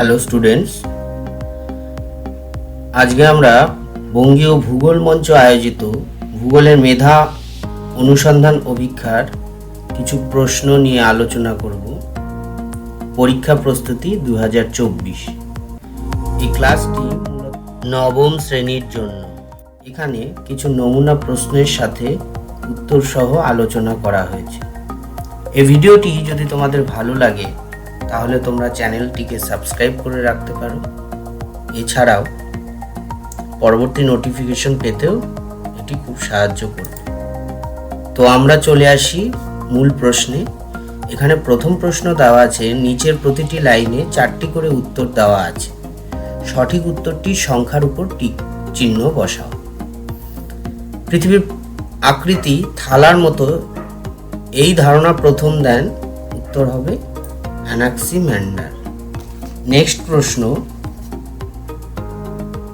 Hello students, আজকে আমরা বঙ্গীয় ভূগোল মঞ্চ আয়োজিত ভূগোলের মেধা অনুসন্ধান অভিক্ষার কিছু প্রশ্ন নিয়ে আলোচনা করব। পরীক্ষা প্রস্তুতি 2024। এই ক্লাসটি নবম শ্রেণীর জন্য। এখানে কিছু নমুনা প্রশ্নের সাথে উত্তর সহ আলোচনা করা হয়েছে। এই ভিডিওটি যদি তোমাদের ভালো লাগে তাহলে তোমরা চ্যানেলটিকে সাবস্ক্রাইব করে রাখতে পারো। এছাড়াও পরবর্তী নোটিফিকেশন পেতেও এটি খুব সাহায্য করবে। তো আমরা চলে আসি মূল প্রশ্নে। এখানে প্রথম প্রশ্ন দেওয়া আছে, নিচের প্রতিটি লাইনে 4টি করে উত্তর দেওয়া আছে, সঠিক উত্তরটি সংখ্যার উপর টিক চিহ্ন বসাও। পৃথিবীর আকৃতি থালার মতো, এই ধারণা প্রথম দেন, উত্তর হবে অ্যানাক্সিম্যান্ডার। নেক্সট প্রশ্ন,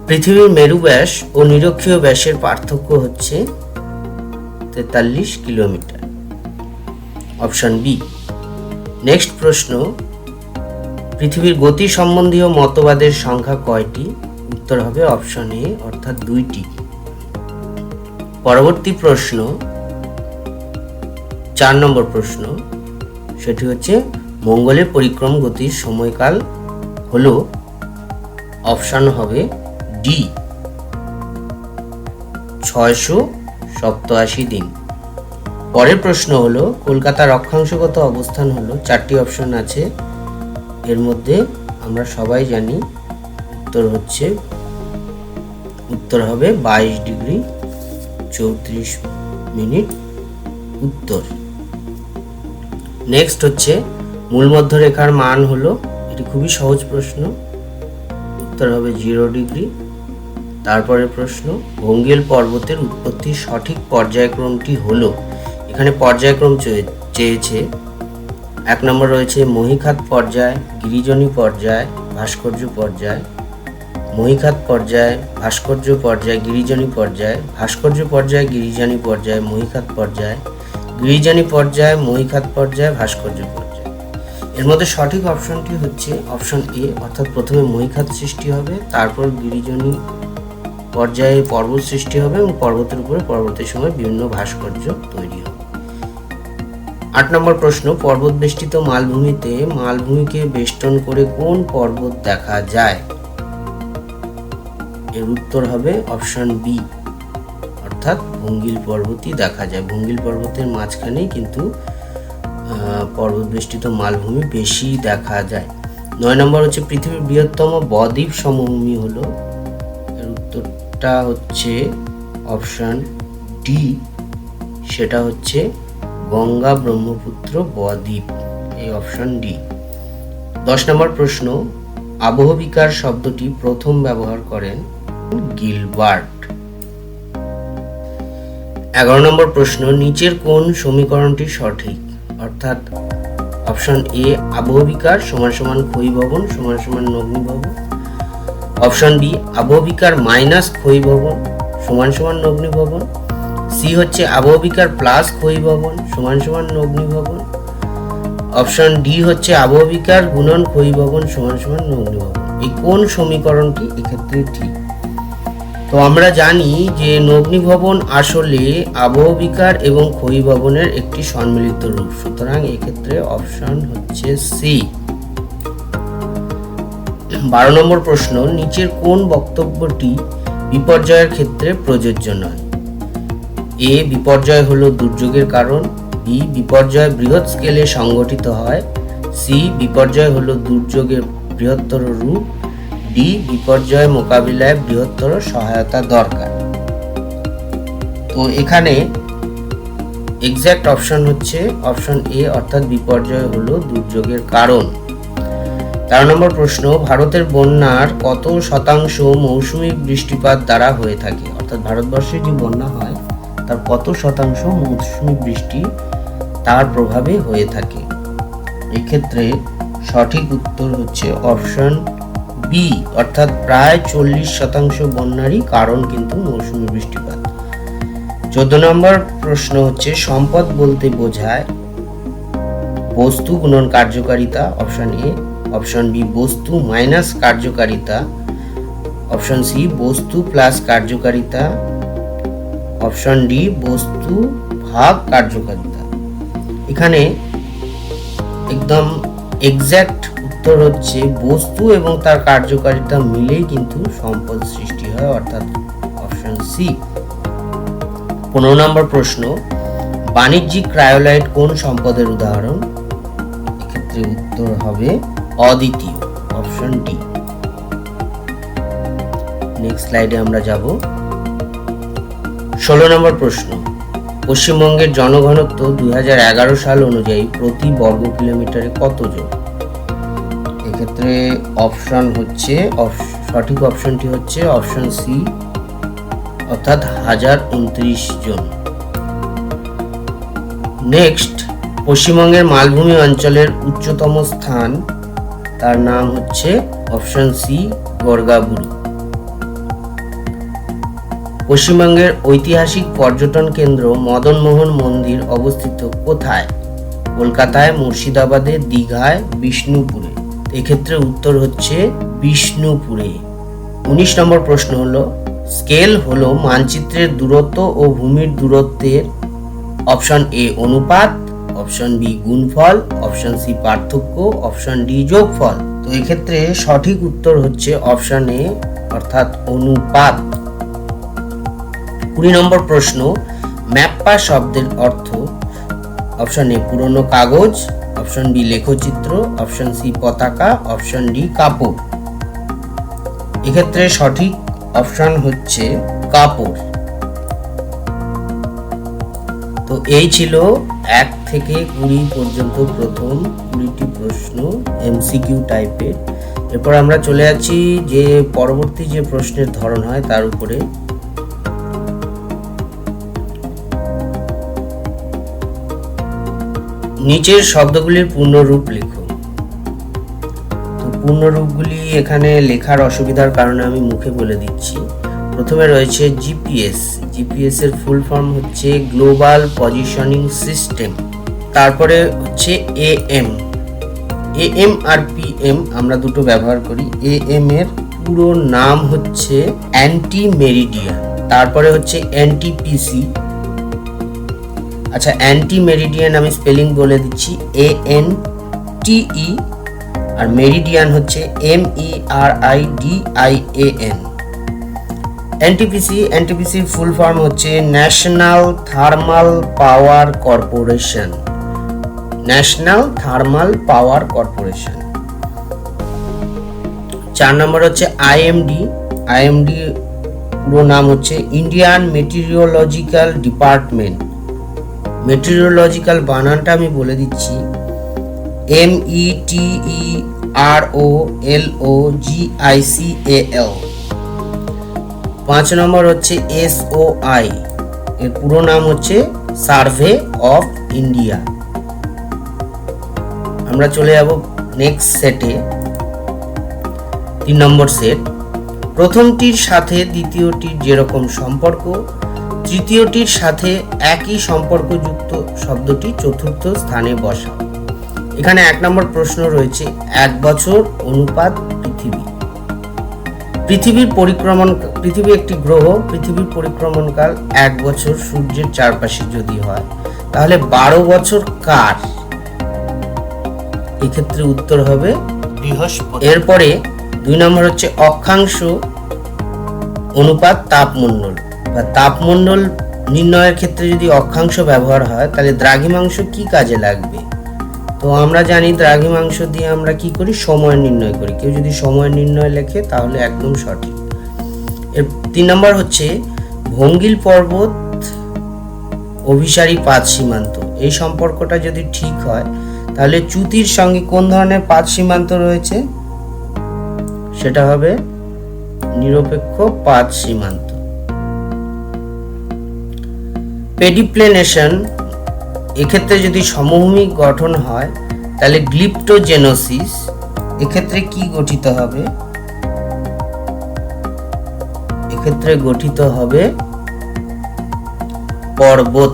পৃথিবীর মেরু ব্যাস ও নিরক্ষীয় ব্যাসের পার্থক্য হচ্ছে 43 কিলোমিটার। Option B. নেক্সট প্রশ্ন, পৃথিবীর গতি সম্বন্ধীয় মতবাদের সংখ্যা কয়টি? উত্তর হবে অপশন এ, অর্থাৎ 2টি। পরবর্তী প্রশ্ন 4 নম্বর প্রশ্ন, সেটি হচ্ছে মঙ্গলের পরিক্রম গতির সময়কাল হলো, অপশন হবে ডি, 687 দিন। পরের প্রশ্ন হলো, কলকাতার অক্ষাংশগত অবস্থান হলো, 4টি অপশন আছে, এর মধ্যে আমরা সবাই জানি উত্তর হবে 22 ডিগ্রি 34 মিনিট উত্তর। নেক্সট হচ্ছে মূল মধ্যরেখার মান হলো, এটি খুবই সহজ প্রশ্ন, উত্তর হবে 0 ডিগ্রি। তারপরে প্রশ্ন, ভঙ্গেল পর্বতের উৎপত্তির সঠিক পর্যায়ক্রমটি হলো, এখানে পর্যায়ক্রম চেয়েছে। 1 নম্বর রয়েছে মহীখাত পর্যায়, গিরিজনী পর্যায়, ভাস্কর্য পর্যায়। মহীখাত পর্যায়, ভাস্কর্য পর্যায়, গিরিজনী পর্যায়, ভাস্কর্য পর্যায়, গিরিজনী পর্যায়, মহীখাত পর্যায়, গিরিজনী পর্যায়, মহীখাত পর্যায়, ভাস্কর্য পর্যায়। এর মধ্যে সঠিক অপশনটি হচ্ছে অপশন এ, অর্থাৎ প্রথমে মহীখাত সৃষ্টি হবে, তারপর গিরিজনী পর্যায়ে পর্বত সৃষ্টি হবে এবং পর্বতের উপরে পরবর্তী সময় বিভিন্ন ভাস্কর্য তৈরি হবে। 8 নম্বর প্রশ্ন, পর্বত বেষ্টিত মালভূমিতে মালভূমিকে বেষ্টন করে কোন পর্বত দেখা যায়? এর উত্তর হবে অপশন বি, অর্থাৎ ভঙ্গিল পর্বতই দেখা যায়। ভঙ্গিল পর্বতের মাঝখানেই কিন্তু পর্বত বেষ্টিত মালভূমি বেশি দেখা যায়। 9 নম্বর হচ্ছে পৃথিবীর বৃহত্তম বদ্বীপ সমভূমি হলো, এর উত্তরটা হচ্ছে অপশন ডি, সেটা হচ্ছে গঙ্গা ব্রহ্মপুত্র বদ্বীপ, এই অপশন ডি। 10 নম্বর প্রশ্ন, আবহবিকার শব্দটি প্রথম ব্যবহার করেন গিলবার্ট। 11 নম্বর প্রশ্ন, নিচের কোন সমীকরণটি সঠিক? অর্থাৎ অপশন এ, আবহবিকার সমান সমান ক্ষয়ীভবন সমান সমান নগ্নীভবন। অপশন বি, আবহবিকার মাইনাস ক্ষয়ীভবন সমান সমান নগ্নীভবন। সি হচ্ছে আবহবিকার প্লাস ক্ষয়ীভবন সমান সমান নগ্নীভবন। অপশন ডি হচ্ছে আবহবিকার গুণন ক্ষয়ীভবন সমান সমান নগ্নীভবন। এই কোন সমীকরণটি এক্ষেত্রে ঠিক? তো আমরা জানি যে নগ্নীভবন আসলে আবহবিকার এবং ক্ষয়ীভবনের একটি সম্মিলিত রূপ, সুতরাং এক্ষেত্রে অপশন হচ্ছে সি। 12 নম্বর প্রশ্ন, নিচের কোন বক্তব্যটি বিপর্যয়ের ক্ষেত্রে প্রযোজ্য নয়? এ, বিপর্যয় হলো দুর্যোগের কারণ। বি, বিপর্যয় বৃহৎ স্কেলে সংগঠিত হয়। সি, বিপর্যয় হলো দুর্যোগের বৃহত্তর রূপ। ডি, বিপর্যয় মোকাবিলায় বৃহত্তর সহায়তা দরকার। তো এখানে এক্সাক্ট অপশন হচ্ছে অপশন এ, অর্থাৎ বিপর্যয় হলো দুর্যোগের কারণ। 13 নম্বর প্রশ্ন, ভারতের বন্যার কত শতাংশ মৌসুমী বৃষ্টিপাত দ্বারা হয়ে থাকে? অর্থাৎ ভারতবর্ষে যে বন্যা হয় তার কত শতাংশ মৌসুমী বৃষ্টি তার প্রভাবে হয়ে থাকে? এক্ষেত্রে সঠিক উত্তর হচ্ছে অপশন বি, অর্থাৎ প্রায় 40% বন্যারই কারণ কিন্তু মৌসুমী বৃষ্টিপাত। 14 নম্বর প্রশ্ন হচ্ছে, সম্পদ বলতে বোঝায় বস্তু গুণন কার্যকারিতা। অপশন এ, অপশন বি বস্তু মাইনাস কার্যকারিতা, অপশন সি বস্তু প্লাস কার্যকারিতা, অপশন ডি বস্তু ভাগ কার্যকারিতা। এখানে একদম এক্সাক্ট উত্তর হচ্ছে বস্তু এবং তার কার্যকারিতা মিলেই কিন্তু সম্পদ সৃষ্টি হয়, অর্থাৎ অপশন সি। 15 নম্বর প্রশ্ন, বাণিজ্যিক ক্রায়োলাইট কোন সম্পদের উদাহরণ? এক্ষেত্রে উত্তর হবে অদ্বিতীয়, অপশন ডি। নেক্সট স্লাইডে আমরা যাব। 16 নম্বর প্রশ্ন, পশ্চিমবঙ্গের জনঘনত্ব 2011 সাল অনুযায়ী প্রতি বর্গ কিলোমিটারে কতজন? এক্ষেত্রে অপশন হচ্ছে, সঠিক অপশনটি হচ্ছে অপশন সি, অর্থাৎ 1029 জন। নেক্সট, পশ্চিমবঙ্গের মালভূমি অঞ্চলের উচ্চতম স্থান, তার নাম হচ্ছে অপশন সি গর্গাবুরু। পশ্চিমবঙ্গের ঐতিহাসিক পর্যটন কেন্দ্র মদনমোহন মন্দির অবস্থিত কোথায়? কলকাতায়, মুর্শিদাবাদে, দীঘায়, বিষ্ণুপুরে। এক্ষেত্রে উত্তর হচ্ছে বিষ্ণুপুরে। 19 নম্বর প্রশ্ন হলো, স্কেল হলো মানচিত্রের দূরত্ব ও ভূমির দূরত্বের অপশন এ অনুপাত, অপশন বি গুণফল, অপশন সি পার্থক্য, অপশন ডি যোগফল। তো এক্ষেত্রে সঠিক উত্তর হচ্ছে অপশন এ, অর্থাৎ অনুপাত। 20 নম্বর প্রশ্ন, ম্যাপ্পা শব্দের অর্থ? অপশন এ পুরনো কাগজ, অপশন বি লেখচিত্র, অপশন সি পতাকা, অপশন ডি কাপড়। এক্ষেত্রে সঠিক অপশন হচ্ছে কাপড়। তো এই ছিল 1 থেকে 20 পর্যন্ত প্রথম 20টি প্রশ্ন এমসিকিউ টাইপের। এরপর আমরা চলে যাচ্ছি যে পরবর্তী যে প্রশ্নের ধরন হয় তার উপরে। নিচের শব্দগুলির পূর্ণরূপ লেখো। তো পূর্ণরূপগুলি এখানে লেখার অসুবিধার কারণে আমি মুখে বলে দিচ্ছি। প্রথমে রয়েছে জিপিএস। জিপিএস এর ফুল ফর্ম হচ্ছে গ্লোবাল পজিশনিং সিস্টেম। তারপরে হচ্ছে এএম। এএম আর পিএম আমরা দুটো ব্যবহার করি। এএম এর পুরো নাম হচ্ছে অ্যান্টি মেরিডিয়ান। তারপরে হচ্ছে এনটিপিসি। আচ্ছা, অ্যান্টি মেরিডিয়ান আমি স্পেলিং বলে দিচ্ছি, ANTE, আর মেরিডিয়ান হচ্ছে MERIDIAN। এনটিপিসি ফুল ফর্ম হচ্ছে national thermal power corporation. National thermal power corporation. 4 নম্বর হচ্ছে আইএমডি। আইএমডি পুরো নাম হচ্ছে ইন্ডিয়ান মেটিরিওলজিক্যাল ডিপার্টমেন্ট। মেটিরিওলজিক্যাল বানানটা আমি বলে দিচ্ছি, METEROLOGICAL। 5 নম্বর হচ্ছে SOI। এর পুরো নাম হচ্ছে সার্ভে অফ ইন্ডিয়া। আমরা চলে যাব নেক্সট সেটে। 3 নম্বর সেট, প্রথমটির সাথে দ্বিতীয়টির যেরকম সম্পর্ক, তৃতীয়টির সাথে একই সম্পর্কযুক্ত শব্দটি চতুর্থ স্থানে বসাও। এখানে 1 নম্বর প্রশ্ন রয়েছে 1 বছর অনুপাত পৃথিবী। পৃথিবী একটি গ্রহ। পৃথিবীর পরিক্রমণকাল 1 বছর সূর্যের চারপাশে যদি হয়, তাহলে 12 বছর কার? এক্ষেত্রে উত্তর হবে বৃহস্পতি। এরপরে 2 নম্বর হচ্ছে অক্ষাংশ অনুপাত তাপমণ্ডল বা তাপমণ্ডল নির্ণয়ের ক্ষেত্রে যদি অক্ষাংশ ব্যবহার হয়, তাহলে দ্রাঘিমাংশ কি কাজে লাগবে? তো আমরা জানি দ্রাঘিমাংশ দিয়ে আমরা কি করি, সময় নির্ণয় করি। কেউ যদি সময় নির্ণয় লেখে তাহলে একদম সঠিক। এর 3 নম্বর হচ্ছে ভঙ্গিল পর্বত অভিসারী পাত সীমান্ত। এই সম্পর্কটা যদি ঠিক হয়, তাহলে চ্যুতির সঙ্গে কোন ধরনের পাত সীমান্ত রয়েছে? সেটা হবে নিরপেক্ষ পাত সীমান্ত। পেডিপ্লেনেশন, এক্ষেত্রে যদি সমভূমিক গঠন হয়, তাহলে গ্লিপ্টোজেনোসিস। এক্ষেত্রে কি গঠিত হবে? এক্ষেত্রে গঠিত হবে পর্বত।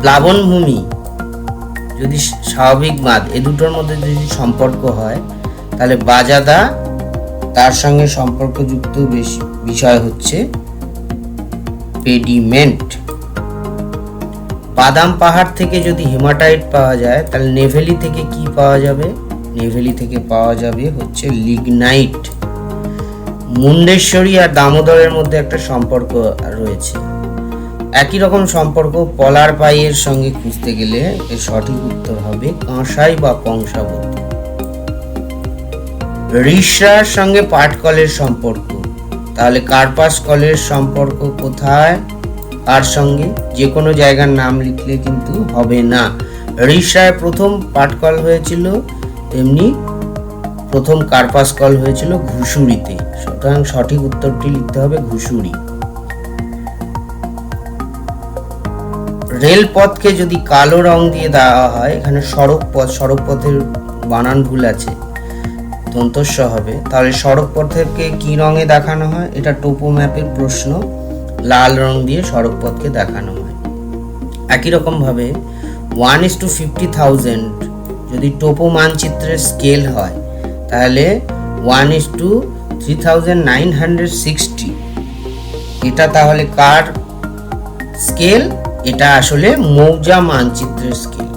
প্লাবনভূমি, যদি স্বাভাবিক বাঁধ এ দুটোর মধ্যে যদি সম্পর্ক হয়, তাহলে বাজাদা তার সঙ্গে সম্পর্কযুক্ত বিষয় হচ্ছে পেডিমেন্ট। বাদাম পাহাড় থেকে যদি হেমাটাইট পাওয়া যায়, তাহলে নেভেলি থেকে কি পাওয়া যাবে? নেভেলি থেকে পাওয়া যাবে হচ্ছে লিগনাইট। মুন্ডেশ্বরী আর দামোদরের মধ্যে একটা সম্পর্ক রয়েছে। একই রকম সম্পর্ক পলার পাইয়ের সঙ্গে খুঁজতে গেলে এর সঠিক উত্তর হবে কাঁসাই বা কংসাবতী। রিষড়ার সঙ্গে পাটকলের সম্পর্ক, তাহলে কার্পাস কলের সম্পর্ক কোথায়, কার সঙ্গে? যে কোনো জায়গার নাম লিখলে কিন্তু হবে না। রিষড়ায় প্রথম পাটকল হয়েছিল, তেমনি প্রথম কার্পাস কল হয়েছিল ঘুষুরিতে। সুতরাং সঠিক উত্তরটি লিখতে হবে ঘুষুরি। রেলপথকে যদি কালো রং দিয়ে দেওয়া হয়, এখানে সড়কপথের বানান ভুল আছে, দন্তস্ব হবে, তাহলে সড়কপথকে কি রঙে দেখানো হয়? এটা টোপো ম্যাপের প্রশ্ন, লাল রং দিয়ে সড়কপথকে দেখানো হয়। একই রকম ভাবে 1:50,000 যদি টোপো মানচিত্রের স্কেল হয়, তাহলে 1:3960 এটা তাহলে কার স্কেল? এটা আসলে মৌজা মানচিত্রের স্কেল।